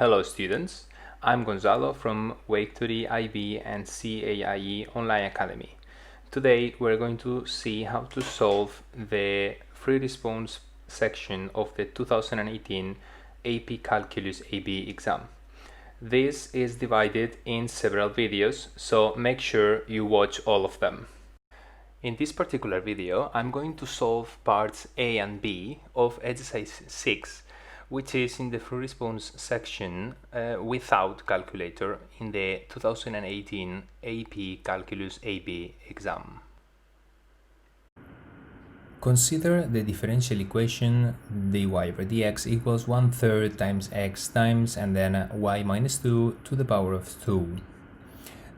Hello students, I'm Gonzalo from Wake 2D IB and CAIE Online Academy. Today we're going to see how to solve the free response section of the 2018 AP Calculus AB exam. This is divided in several videos, so make sure you watch all of them. In this particular video, I'm going to solve parts A and B of exercise 6, which is in the free response section without calculator in the 2018 AP Calculus AB exam. Consider the differential equation dy over dx equals 1/3 times x times and then y minus 2 to the power of 2.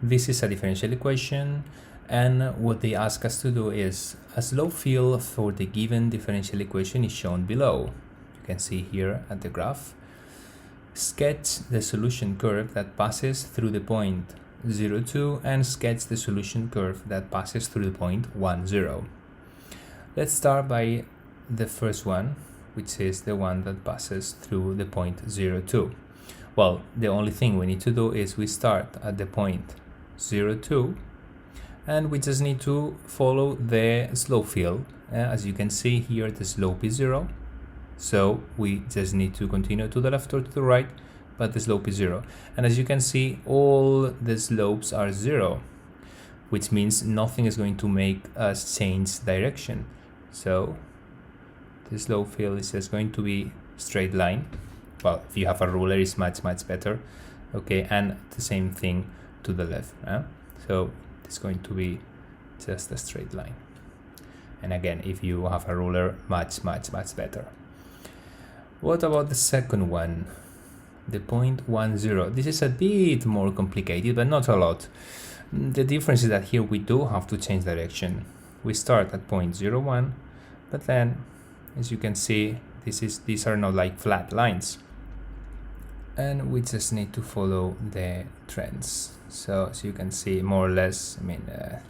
This is a differential equation, and what they ask us to do is a slope field for the given differential equation is shown below. You can see here at the graph. Sketch the solution curve that passes through the point 0, 2 and sketch the solution curve that passes through the point 1, 0. Let's start by the first one, which is the one that passes through the point 0, 2. Well, the only thing we need to do is we start at the point 0, 2 and we just need to follow the slope field. As you can see here, the slope is 0. So we just need to continue to the left or to the right, but the slope is 0. And as you can see, all the slopes are 0, which means nothing is going to make us change direction. So the slope field is just going to be straight line. Well, if you have a ruler, it's much better. Okay, and the same thing to the left. So it's going to be just a straight line. And again, if you have a ruler, much better. What about the second one, the point 1, 0? This is a bit more complicated, but not a lot. The difference is that here we do have to change direction. We start at point 0, 1, but then, as you can see, these are not like flat lines. And we just need to follow the trends. So as you can see, more or less, I mean,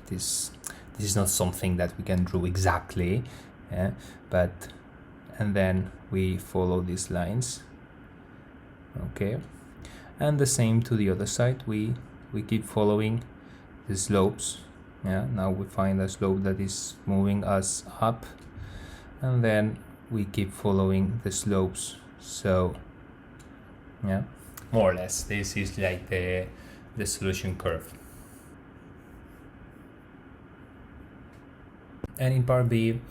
this is not something that we can draw exactly, and then we follow these lines. Okay, and the same to the other side. We keep following the slopes. Now we find a slope that is moving us up, and then we keep following the slopes. So more or less, this is like the solution curve. And in part B,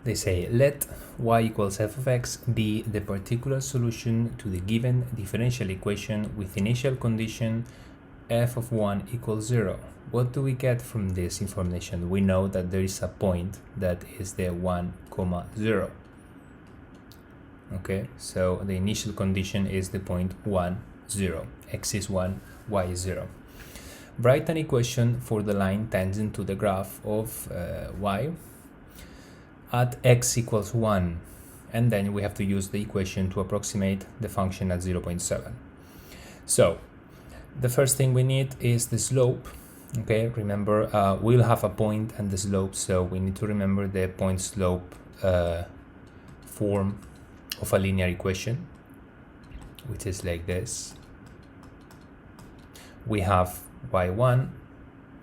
they say let y equals f of x be the particular solution to the given differential equation with initial condition f of 1 equals 0. What do we get from this information? We know that there is a point that is the 1, 0. Okay, so the initial condition is the point 1, 0. X is 1, y is 0. Write an equation for the line tangent to the graph of y at x equals 1, and then we have to use the equation to approximate the function at 0.7. So the first thing we need is the slope. Okay, remember, we'll have a point and the slope, so we need to remember the point slope form of a linear equation, which is like this. We have y1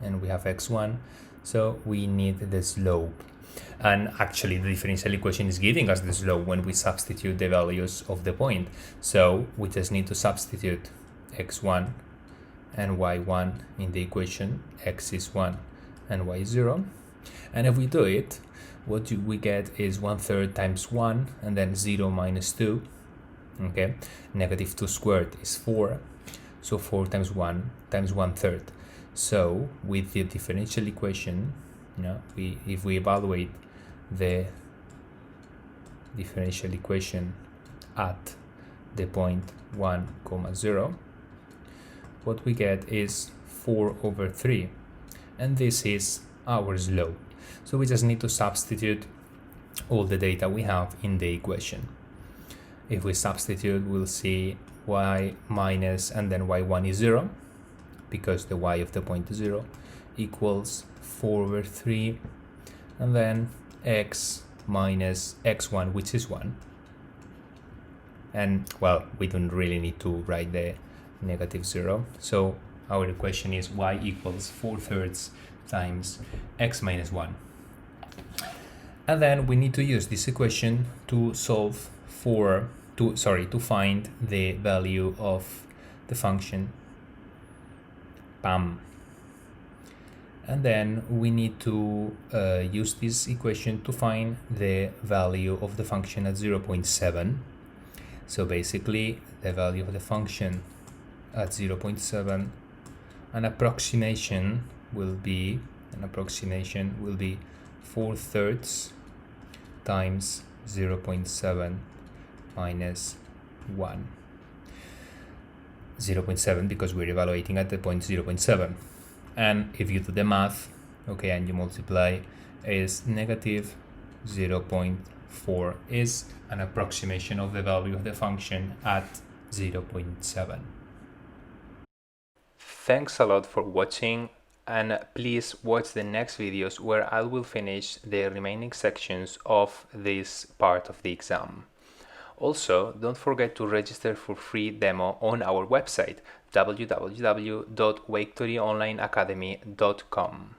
and we have x1, so we need the slope. And actually the differential equation is giving us the slope when we substitute the values of the point. So we just need to substitute x1 and y1 in the equation. X is 1 and y is 0. And if we do it, what we get is 1/3 times 1 and then 0 minus 2. Okay, negative 2 squared is 4. So 4 times 1 times 1/3. So with the differential equation, if we evaluate the differential equation at the point 1, 0, what we get is 4/3, and this is our slope. So we just need to substitute all the data we have in the equation. If we substitute, we'll see y minus and then y1 is 0, because the y of the point is 0, equals 4/3, and then x minus x1, which is 1, And well, we don't really need to write the negative 0. So our equation is y equals 4/3 times x minus 1. And then we need to use this equation to to find the value of the function PAM. And then we need to use this equation to find the value of the function at 0.7. So basically the value of the function at 0.7, an approximation will be 4/3 times 0.7 minus 1. 0.7 because we're evaluating at the point 0.7. And if you do the math, okay, and you multiply, is negative 0.4 is an approximation of the value of the function at 0.7. Thanks a lot for watching, and please watch the next videos where I will finish the remaining sections of this part of the exam. Also, don't forget to register for free demo on our website www.waketoryonlineacademy.com.